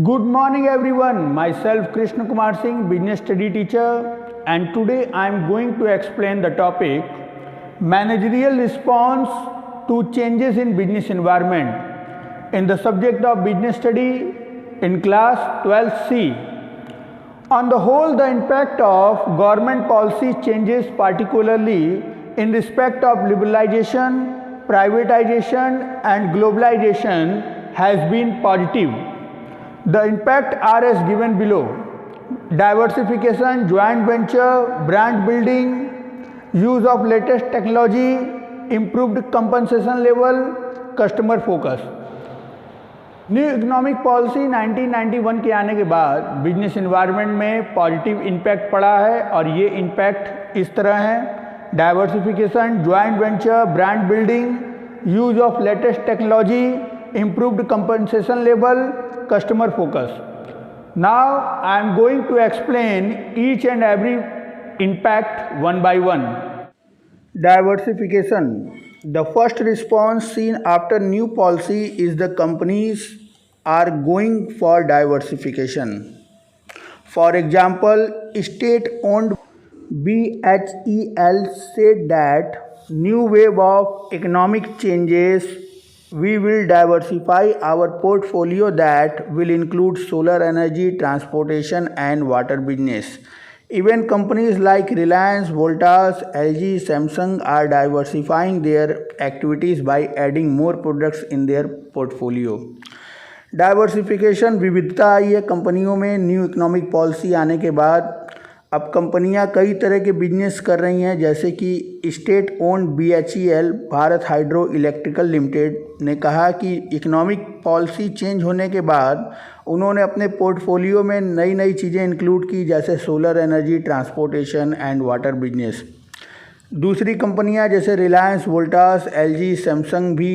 Good morning everyone, myself Krishna Kumar Singh, business study teacher, and today I am going to explain the topic managerial response to changes in business environment in the subject of business study in class 12C. On the whole, the impact of government policy changes, particularly in respect of liberalization, privatization and globalization, has been positive. The impact are as given below: diversification, joint venture, brand building, use of latest technology, improved compensation level, customer focus. New economic policy 1991 के आने के बाद business environment में positive impact पड़ा है और ये impact इस तरह है: diversification, joint venture, brand building, use of latest technology, improved compensation level, customer focus. Now I am going to explain each and every impact one by one. Diversification. The first response seen after new policy is the companies are going for diversification. For example, state-owned BHEL said that new wave of economic changes, we will diversify our portfolio that will include solar energy, transportation and water business. Even companies like Reliance, Voltas, LG, Samsung are diversifying their activities by adding more products in their portfolio. Diversification, विविधता आई है कंपनियों में new economic policy आने के बाद। अब कंपनियां कई तरह के बिजनेस कर रही हैं, जैसे कि state owned BHEL Bharat hydro electrical limited ने कहा कि इकोनॉमिक पॉलिसी चेंज होने के बाद उन्होंने अपने पोर्टफोलियो में नई नई चीज़ें इंक्लूड की, जैसे solar energy, transportation and water business. दूसरी कंपनियां जैसे रिलायंस, वोल्टास, LG, सैमसंग भी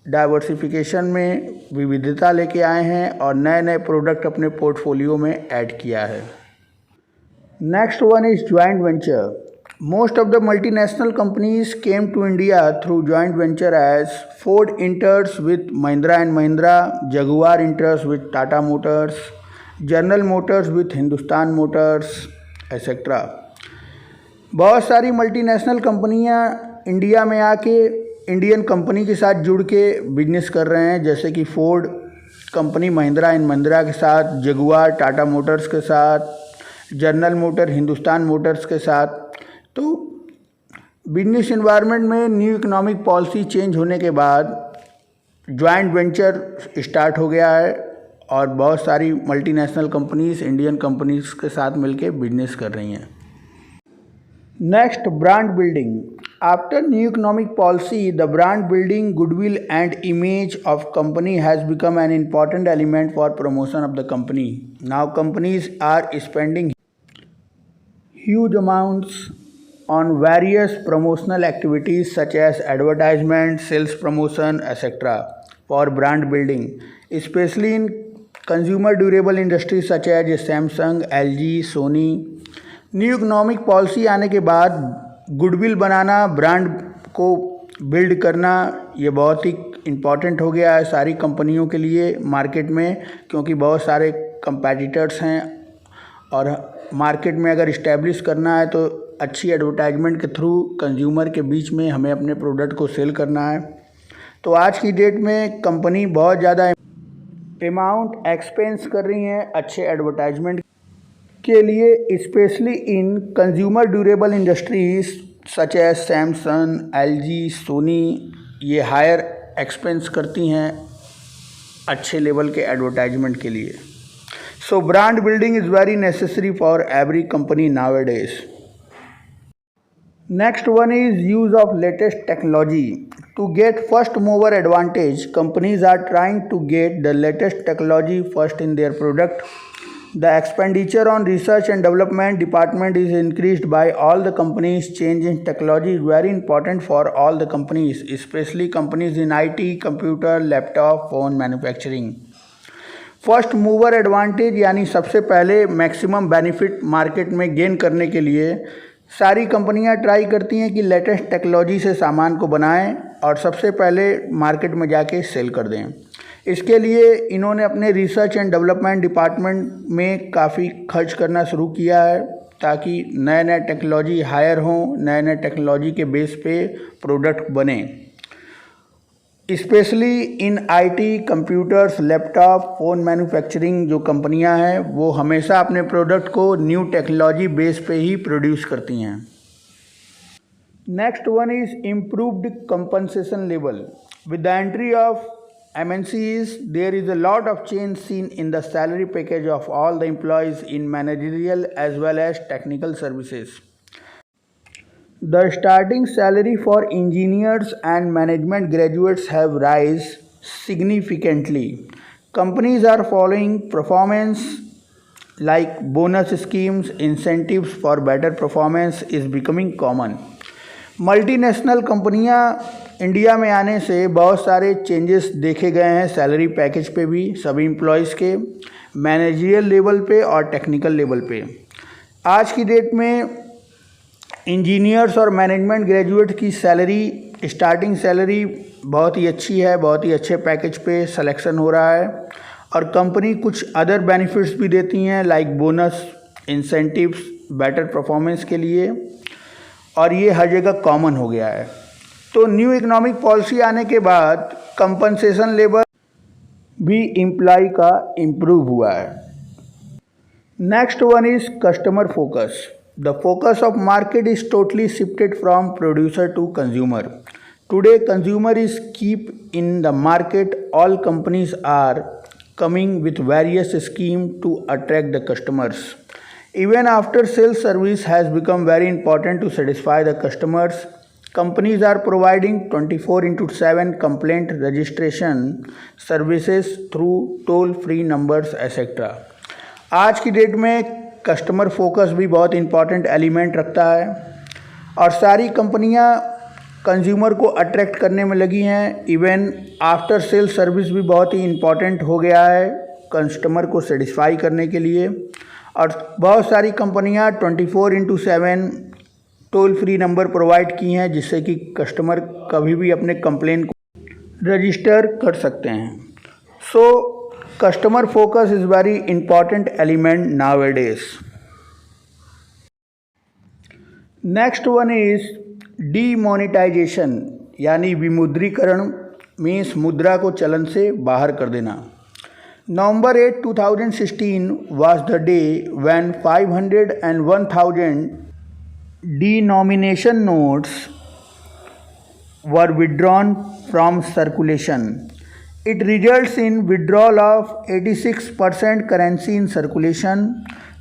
डाइवर्सिफिकेशन में विविधता लेके आए हैं और नए नए प्रोडक्ट अपने पोर्टफोलियो में ऐड किया है। Next one is joint venture. Most of the multinational companies came to India through joint venture, as Ford enters with Mahindra and Mahindra, Jaguar enters with Tata Motors, General Motors with Hindustan Motors, etc. बहुत सारी multinational कंपनियां India में आके Indian company के साथ जुड़ के business कर रहे हैं, जैसे कि Ford company Mahindra and Mahindra के साथ, जगुआर टाटा मोटर्स के साथ, जनरल मोटर हिंदुस्तान मोटर्स के साथ। तो बिजनेस इन्वायरमेंट में न्यू इकोनॉमिक पॉलिसी चेंज होने के बाद जॉइंट वेंचर स्टार्ट हो गया है और बहुत सारी मल्टीनेशनल कंपनीज इंडियन कंपनीज के साथ मिलके बिजनेस कर रही हैं। Next, brand building. After new economic policy, the brand building, goodwill and image of company has become an important element for promotion of the company. Now companies are spending huge amounts on various promotional activities such as advertisement, sales promotion, etc. for brand building, especially in consumer durable industries such as Samsung, LG, Sony. New economic policy आने के बाद goodwill बनाना, brand को build करना, ये बहुत ही important हो गया है सारी कंपनियों के लिए मार्केट में, क्योंकि बहुत सारे कंपैटिटर्स हैं और मार्केट में अगर इस्टेब्लिश करना है तो अच्छी एडवर्टाइजमेंट के थ्रू कंज्यूमर के बीच में हमें अपने प्रोडक्ट को सेल करना है। तो आज की डेट में कंपनी बहुत ज़्यादा अमाउंट एक्सपेंस कर रही हैं अच्छे एडवर्टाइजमेंट के लिए, specially in consumer durable industries such as Samsung, LG, Sony. ये हायर एक्सपेंस करती हैं अच्छे लेवल के एडवर्टाइजमेंट के लिए। So brand building is very necessary for every company nowadays. Next one is use of latest technology. To get first mover advantage, companies are trying to get the latest technology first in their product. The expenditure on research and development department is increased by all the companies. Change in technology is very important for all the companies, especially companies in IT, computer, laptop, phone manufacturing. First mover advantage यानी सबसे पहले maximum benefit market में gain करने के लिए सारी कंपनियां try करती हैं कि लेटेस्ट टेक्नोलॉजी से सामान को बनाएं और सबसे पहले मार्केट में जाके सेल कर दें। इसके लिए इन्होंने अपने रिसर्च एंड डेवलपमेंट डिपार्टमेंट में काफ़ी खर्च करना शुरू किया है ताकि नए नए टेक्नोलॉजी हायर हों, नए नए टेक्नोलॉजी के बेस पे प्रोडक्ट बने। Specially in IT, computers, laptop, phone manufacturing जो कंपनियां हैं वो हमेशा अपने प्रोडक्ट को न्यू टेक्नोलॉजी बेस पे ही प्रोड्यूस करती हैं। Next one is improved compensation level. With the entry of MNCs, there is a lot of change seen in the salary package of all the employees in managerial as well as technical services. The starting salary for engineers and management graduates have rise significantly. Companies are following performance like bonus schemes, incentives for better performance is becoming common. Multinational कंपनियां India में आने से बहुत सारे changes देखे गए हैं salary package पे भी, सभी एम्प्लॉयज़ के मैनेजरियल लेवल पे और टेक्निकल लेवल पे। आज की डेट में इंजीनियर्स और मैनेजमेंट ग्रेजुएट की सैलरी, स्टार्टिंग सैलरी बहुत ही अच्छी है, बहुत ही अच्छे पैकेज पे सिलेक्शन हो रहा है और कंपनी कुछ अदर बेनिफिट्स भी देती हैं like bonus, incentives, better performance के लिए, और ये हर जगह कॉमन हो गया है। तो न्यू इकोनॉमिक पॉलिसी आने के बाद कंपनसेशन लेवल भी एम्प्लॉय का इम्प्रूव हुआ है। Next one is customer focus. The focus of market is totally shifted from producer to consumer. Today consumer is keep in the market. All companies are coming with various schemes to attract the customers. Even after sales service has become very important to satisfy the customers, companies are providing 24/7 complaint registration services through toll-free numbers etc. आज की date में customer focus भी बहुत important element रखता है और सारी कंपनियां कंज्यूमर को अट्रैक्ट करने में लगी हैं। इवन आफ्टर सेल सर्विस भी बहुत ही इम्पॉर्टेंट हो गया है कस्टमर को सेटिस्फाई करने के लिए और बहुत सारी कंपनियां 24/7 टोल फ्री नंबर प्रोवाइड की हैं जिससे कि कस्टमर कभी भी अपने कंप्लेन को रजिस्टर कर सकते हैं। So customer focus is very important element nowadays. Next one is demonetization यानी विमुद्रीकरण, मीन्स मुद्रा को चलन से बाहर कर देना। November 8, 2016 was the day when 500 and 1000 denomination notes were withdrawn from circulation. It results in withdrawal of 86% currency in circulation.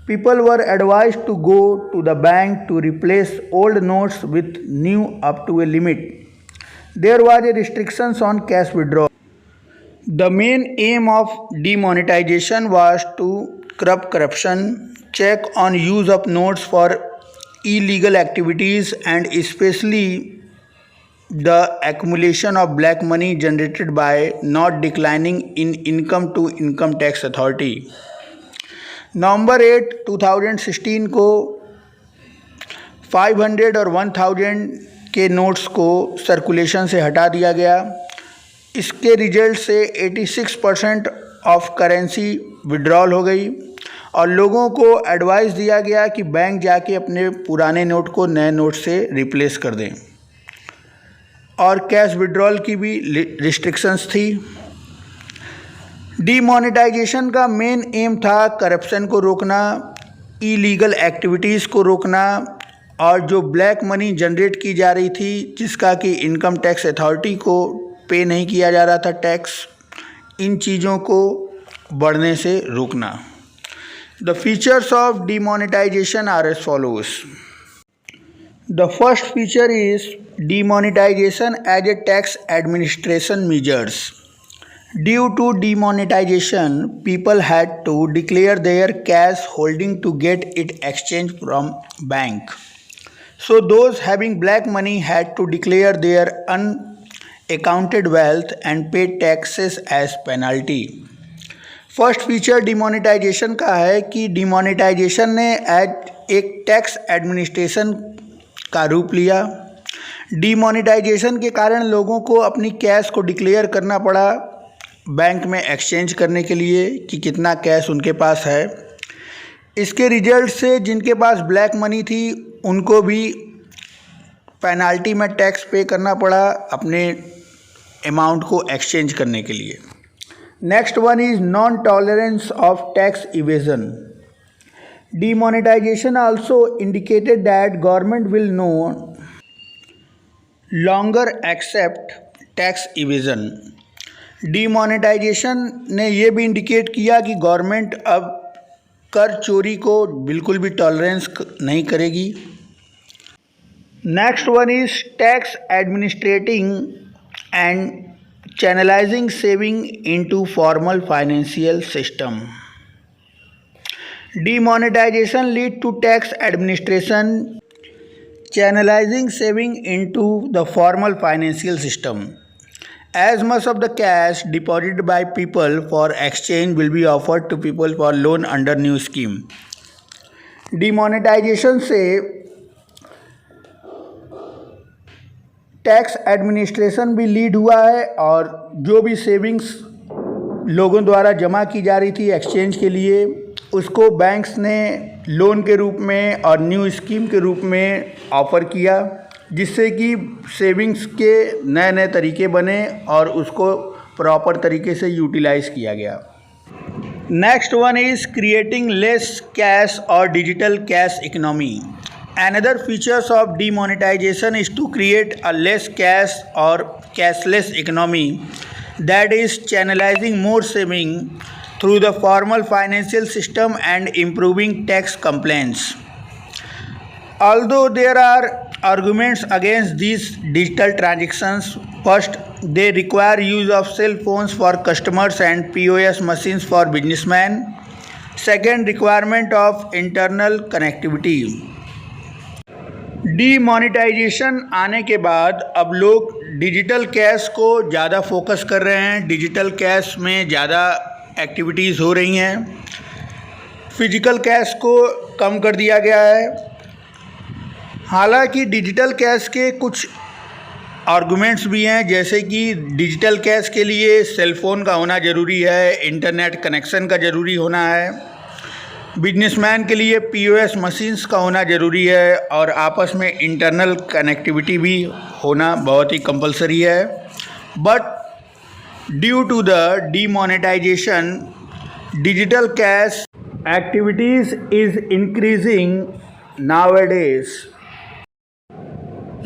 People were advised to go to the bank to replace old notes with new up to a limit. There was a restrictions on cash withdrawal. The main aim of demonetization was to curb corruption, check on use of notes for illegal activities, and especially the accumulation of black money generated by not declining in income to income tax authority. November 8, 2016 को 500 और 1000 के notes को circulation से हटा दिया गया। इसके result से 86% ऑफ करेंसी विड्रॉल हो गई और लोगों को एडवाइस दिया गया कि बैंक जाके अपने पुराने नोट को नए नोट से रिप्लेस कर दें और कैश विड्रॉल की भी रिस्ट्रिक्शंस थी। डीमोनेटाइजेशन का मेन एम था करप्शन को रोकना, इलीगल एक्टिविटीज़ को रोकना और जो ब्लैक मनी जनरेट की जा रही थी जिसका कि इनकम टैक्स अथॉरिटी को पे नहीं किया जा रहा था टैक्स, इन चीज़ों को बढ़ने से रोकना। The features of demonetization are as follows. The first feature is demonetization as a tax administration measures. Due to demonetization, people had to declare their cash holding to get it exchanged from bank. So those having black money had to declare their unaccounted wealth and pay taxes as penalty. First feature demonetisation का है कि demonetisation ने as एक tax administration का रूप लिया। Demonetisation के कारण लोगों को अपनी कैश को डिक्लेयर करना पड़ा बैंक में एक्सचेंज करने के लिए कि कितना कैश उनके पास है। इसके रिजल्ट से जिनके पास ब्लैक मनी थी उनको भी पेनाल्टी में टैक्स पे करना पड़ा अपने अमाउंट को एक्सचेंज करने के लिए। Next one is non tolerance of tax evasion. Demonetization also indicated that government will no longer accept tax evasion. Demonetization ने ये भी इंडिकेट किया कि गवर्नमेंट अब कर चोरी को बिल्कुल भी टॉलरेंस नहीं करेगी। Next one is tax administrating and channelising saving into formal financial system. Demonetization lead to tax administration channelizing saving into the formal financial system. As much of the cash deposited by people for exchange will be offered to people for loan under new scheme. Demonetization से tax administration भी lead हुआ है और जो भी savings लोगों द्वारा जमा की जा रही थी एक्सचेंज के लिए उसको बैंक्स ने लोन के रूप में और न्यू स्कीम के रूप में ऑफ़र किया, जिससे कि सेविंग्स के नए नए तरीके बने और उसको प्रॉपर तरीके से यूटिलाइज़ किया गया। Next one is creating less cash और digital cash economy. Another features of demonetisation is to create a less cash और cashless economy that is channelizing more saving through the formal financial system and improving tax compliance. Although there are arguments against these digital transactions, first, they require use of cell phones for customers and POS machines for businessmen. Second, requirement of internal connectivity. Demonetization आने के बाद अब लोग digital cash को ज़्यादा focus कर रहे हैं, डिजिटल कैश में ज़्यादा एक्टिविटीज़ हो रही हैं, फिजिकल कैश को कम कर दिया गया है। हालांकि डिजिटल कैश के कुछ आर्गुमेंट्स भी हैं, जैसे कि डिजिटल कैश के लिए सेलफोन का होना ज़रूरी है, इंटरनेट कनेक्शन का ज़रूरी होना है, बिजनेसमैन के लिए पीओएस मशीन्स का होना ज़रूरी है और आपस में इंटरनल कनेक्टिविटी भी होना बहुत ही कंपलसरी है। But due to the demonetization digital cash activities is increasing nowadays.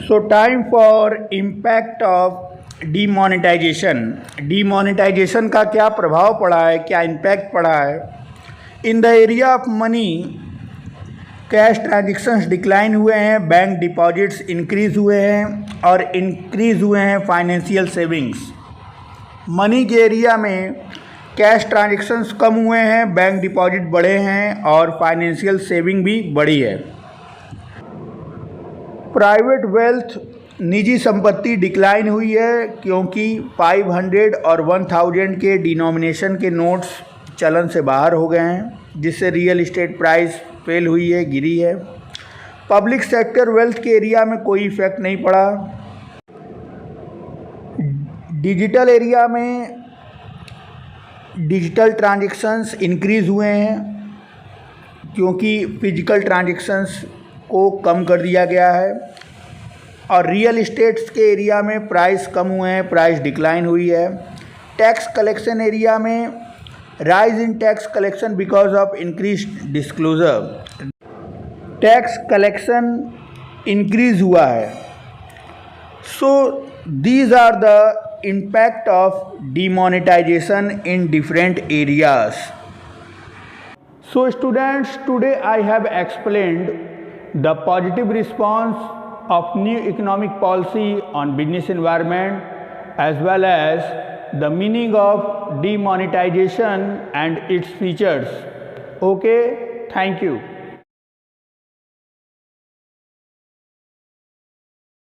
So time for impact of demonetization. Demonetization का क्या प्रभाव पड़ा है, क्या इम्पैक्ट पड़ा है। In the area of money cash transactions decline हुए हैं, बैंक डिपॉजिट्स इंक्रीज़ हुए हैं और इंक्रीज़ हुए हैं फाइनेंशियल सेविंग्स। मनी के एरिया में कैश ट्रांजेक्शन्स कम हुए हैं, बैंक डिपॉजिट बढ़े हैं और फाइनेंशियल सेविंग भी बढ़ी है। प्राइवेट वेल्थ निजी संपत्ति डिक्लाइन हुई है क्योंकि 500 और 1000 के डिनोमिनेशन के नोट्स चलन से बाहर हो गए हैं, जिससे रियल एस्टेट प्राइस फेल हुई है, गिरी है। पब्लिक सेक्टर वेल्थ के एरिया में कोई इफेक्ट नहीं पड़ा। डिजिटल एरिया में डिजिटल ट्रांजैक्शंस इंक्रीज़ हुए हैं क्योंकि फिजिकल ट्रांजैक्शंस को कम कर दिया गया है और रियल एस्टेट्स के एरिया में प्राइस कम हुए हैं, प्राइस डिक्लाइन हुई है। टैक्स कलेक्शन एरिया में rise in tax collection because of increased disclosure. Tax collection increase हुआ है। सो these are the impact of demonetization in different areas. So students, today I have explained the positive response of new economic policy on business environment as well as the meaning of demonetization and its features. Okay, thank you.